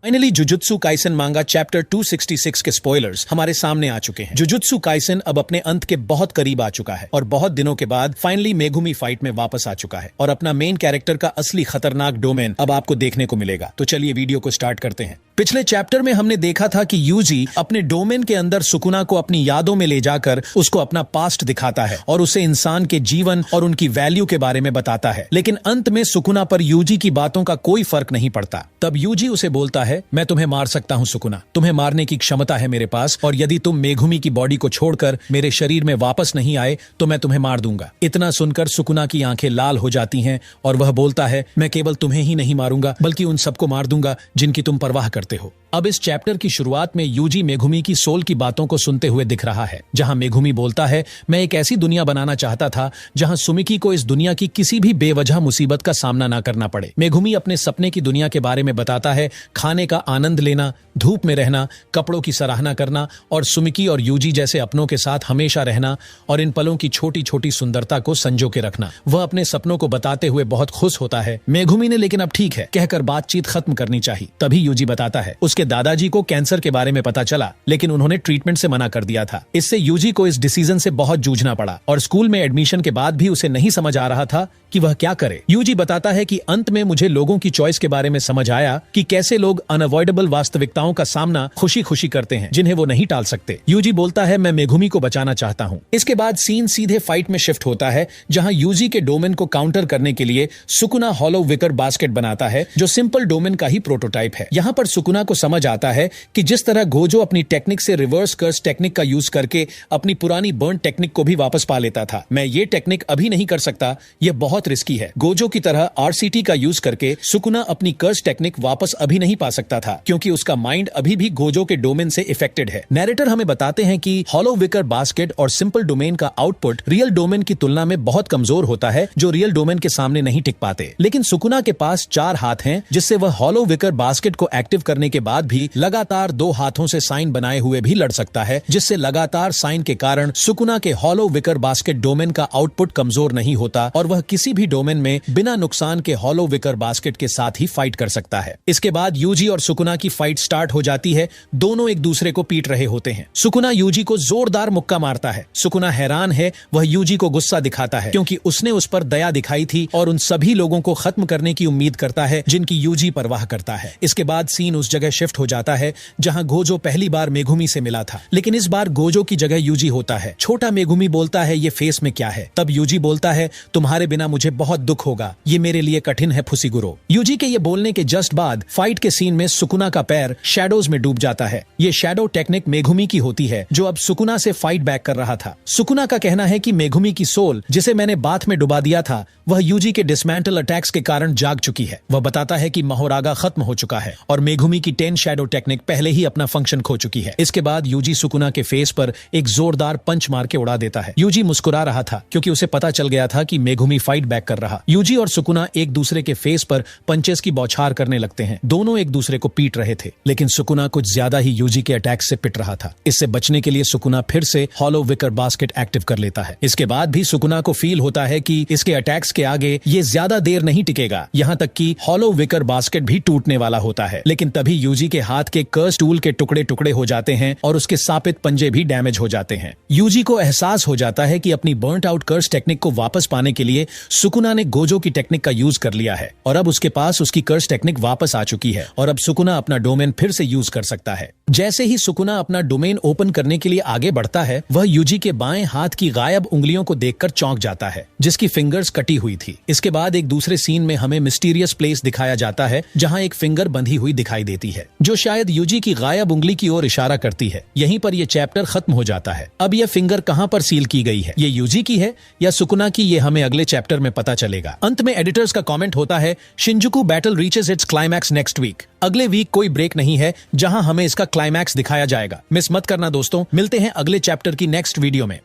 Finally jujutsu Kaisen मांगा chapter 266 के spoilers हमारे सामने आ चुके हैं। जुजुत्सु काइसन अब अपने अंत के बहुत करीब आ चुका है और बहुत दिनों के बाद फाइनली मेगुमी फाइट में वापस आ चुका है और अपना मेन कैरेक्टर का असली खतरनाक डोमेन अब आपको देखने को मिलेगा। तो चलिए वीडियो को स्टार्ट करते हैं। पिछले चैप्टर में हमने देखा था कि यूजी अपने डोमेन के अंदर सुकुना को अपनी यादों में ले जाकर उसको अपना पास्ट दिखाता है और उसे इंसान के जीवन और उनकी वैल्यू के बारे में बताता है, लेकिन अंत में सुकुना पर यूजी की बातों का कोई फर्क नहीं पड़ता। तब यूजी उसे बोलता है, मैं तुम्हें मार सकता हूं सुकुना, तुम्हें मारने की क्षमता है मेरे पास, और यदि तुम मेघुमी की बॉडी को छोड़कर मेरे शरीर में वापस नहीं आए तो मैं तुम्हें मार दूंगा। इतना सुनकर सुकुना की आंखें लाल हो जाती हैं और वह बोलता है, मैं केवल तुम्हें ही नहीं मारूंगा बल्कि उन सबको मार दूंगा जिनकी तुम परवाह करते हो। अब इस चैप्टर की शुरुआत में यूजी मेघुमी की सोल की बातों को सुनते हुए दिख रहा है, जहां मेघुमी बोलता है, मैं एक ऐसी दुनिया बनाना चाहता था जहां सुमिकी को इस दुनिया की किसी भी बेवजह मुसीबत का सामना ना करना पड़े। मेघुमी अपने सपने की दुनिया के बारे में बताता है, खाने का आनंद लेना, धूप में रहना, कपड़ों की सराहना करना और सुमिकी और यूजी जैसे अपनों के साथ हमेशा रहना और इन पलों की छोटी छोटी सुंदरता को संजो के रखना। वह अपने सपनों को बताते हुए बहुत खुश होता है। मेघुमी ने लेकिन अब ठीक है कहकर बातचीत खत्म करनी चाहिए। तभी यूजी बताता है, उसके दादाजी को कैंसर के बारे में पता चला लेकिन उन्होंने ट्रीटमेंट से मना कर दिया था। इससे यूजी को इस डिसीजन से बहुत जूझना पड़ा और स्कूल में एडमिशन के बाद भी उसे नहीं समझ आ रहा था कि वह क्या करे। यूजी बताता है कि अंत में मुझे लोगों की चॉइस के बारे में समझ आया कि कैसे लोग अनअवॉइडेबल वास्तविकताओं का सामना खुशी खुशी करते हैं जिन्हें वो नहीं टाल सकते। यूजी बोलता है, मैं मेघुमी को बचाना चाहता हूँ। इसके बाद सीन सीधे फाइट में शिफ्ट होता है, जहाँ यूजी के डोमेन को काउंटर करने के लिए सुकुना हॉलो विकर बास्केट बनाता है जो सिंपल डोमेन का ही प्रोटोटाइप है। यहाँ पर सुकुना को समझ आता है कि जिस तरह गोजो अपनी टेक्निक से रिवर्स कर्स टेक्निक का यूज करके अपनी पुरानी बर्न टेक्निक को भी वापस पा लेता था, मैं ये टेक्निक अभी नहीं कर सकता, यह बहुत रिस्की है। गोजो की तरह आरसीटी का यूज करके सुकुना अपनी कर्स टेक्निक वापस अभी नहीं पा सकता था क्योंकि उसका माइंड अभी भी गोजो के डोमेन से इफेक्टेड है। नैरेटर हमें बताते हैं कि हॉलो विकर बास्केट और सिंपल डोमेन का आउटपुट रियल डोमेन की तुलना में बहुत कमजोर होता है, जो रियल डोमेन के सामने नहीं टिक पाते। लेकिन सुकुना के पास 4 हाथ हैं, जिससे वह हॉलो विकर बास्केट को एक्टिव करने के बाद भी लगातार 2 हाथों से साइन बनाए हुए भी लड़ सकता है, जिससे लगातार साइन के कारण सुकुना के हॉलो विकर बास्केट डोमेन का आउटपुट कमजोर नहीं होता और वह किसी भी डोमेन में बिना नुकसान के हॉलो विकर बास्केट के साथ ही फाइट कर सकता है। इसके बाद यूजी और सुकुना की फाइट स्टार्ट हो जाती है। दोनों एक दूसरे को पीट रहे होते हैं। सुकुना यूजी को जोरदार मुक्का मारता है। सुकुना हैरान है, वह यूजी को गुस्सा दिखाता है क्योंकि उसने उस पर दया दिखाई थी और उन सभी लोगों को खत्म करने की उम्मीद करता है जिनकी यूजी परवाह करता है। इसके बाद सीन उस जगह शिफ्ट हो जाता है जहां गोजो पहली बार मेघुमी से मिला था, लेकिन इस बार गोजो की जगह यूजी होता है। छोटा मेघुमी बोलता है, ये फेस में क्या है? तब यूजी बोलता है, तुम्हारे बिना मुझे बहुत दुख होगा, ये मेरे लिए कठिन है फुसीगुरो। यूजी के ये बोलने के जस्ट बाद फाइट के सीन में सुकुना का पैर शैडोज में डूब जाता है। ये शैडो टेक्निक मेघुमी की होती है जो अब सुकुना से फाइट बैक कर रहा था। सुकुना का कहना है कि मेघुमी की सोल जिसे मैंने बाथ में डुबा दिया था वह यूजी के डिसमेंटल अटैक्स के कारण जाग चुकी है। वह बताता है कि महोरागा खत्म हो चुका है और मेघुमी की 10 शैडो टेक्निक पहले ही अपना फंक्शन खो चुकी है। इसके बाद यूजी सुकुना के फेस पर एक जोरदार पंच मार के उड़ा देता है। यूजी मुस्कुरा रहा था क्योंकि उसे पता चल गया था कि मेघुमी फाइट बैक कर रहा। यूजी और सुकुना एक दूसरे के फेस पर पंचेस की बौछार करने लगते हैं। दोनों एक दूसरे को पीट रहे थे, लेकिन सुकुना कुछ ज्यादा ही यूजी के अटैक से पिट रहा था। इससे बचने के लिए सुकुना फिर से हॉलो विकर बास्केट एक्टिव कर लेता है। इसके बाद भी सुकुना को फील होता है कि इसके अटैक्स के आगे ये ज्यादा देर नहीं टिकेगा, यहाँ तक कि हॉलो विकर बास्केट भी टूटने वाला होता है। लेकिन तभी यूजी के हाथ के कर्स टूल के टुकड़े टुकड़े हो जाते हैं और उसके सापित पंजे भी डैमेज हो जाते हैं। यूजी को एहसास हो जाता है कि अपनी बर्न्ट आउट कर्स टेक्निक को वापस पाने के लिए सुकुना ने गोजो की टेक्निक का यूज कर लिया है और अब उसके पास उसकी कर्स टेक्निक वापस आ चुकी है और अब सुकुना अपना डोमेन फिर से यूज कर सकता है। जैसे ही सुकुना अपना डोमेन ओपन करने के लिए आगे बढ़ता है, वह यूजी के बाएं हाथ की गायब उंगलियों को देखकर चौंक जाता है जिसकी फिंगर्स कटी हुई थी। इसके बाद एक दूसरे सीन में हमें मिस्टीरियस प्लेस दिखाया जाता है जहां एक फिंगर बंधी हुई दिखाई देती है जो शायद यूजी की गायब उंगली की ओर इशारा करती है। यहीं पर यह चैप्टर खत्म हो जाता है। अब यह फिंगर कहां पर सील की गई है, ये यूजी की है या सुकुना की, ये हमें अगले चैप्टर में पता चलेगा। अंत में एडिटर्स का कमेंट होता है, Shinjuku battle reaches its climax next week. अगले वीक कोई ब्रेक नहीं है जहां हमें इसका क्लाइमैक्स दिखाया जाएगा। मिस मत करना दोस्तों। मिलते हैं अगले चैप्टर की नेक्स्ट वीडियो में।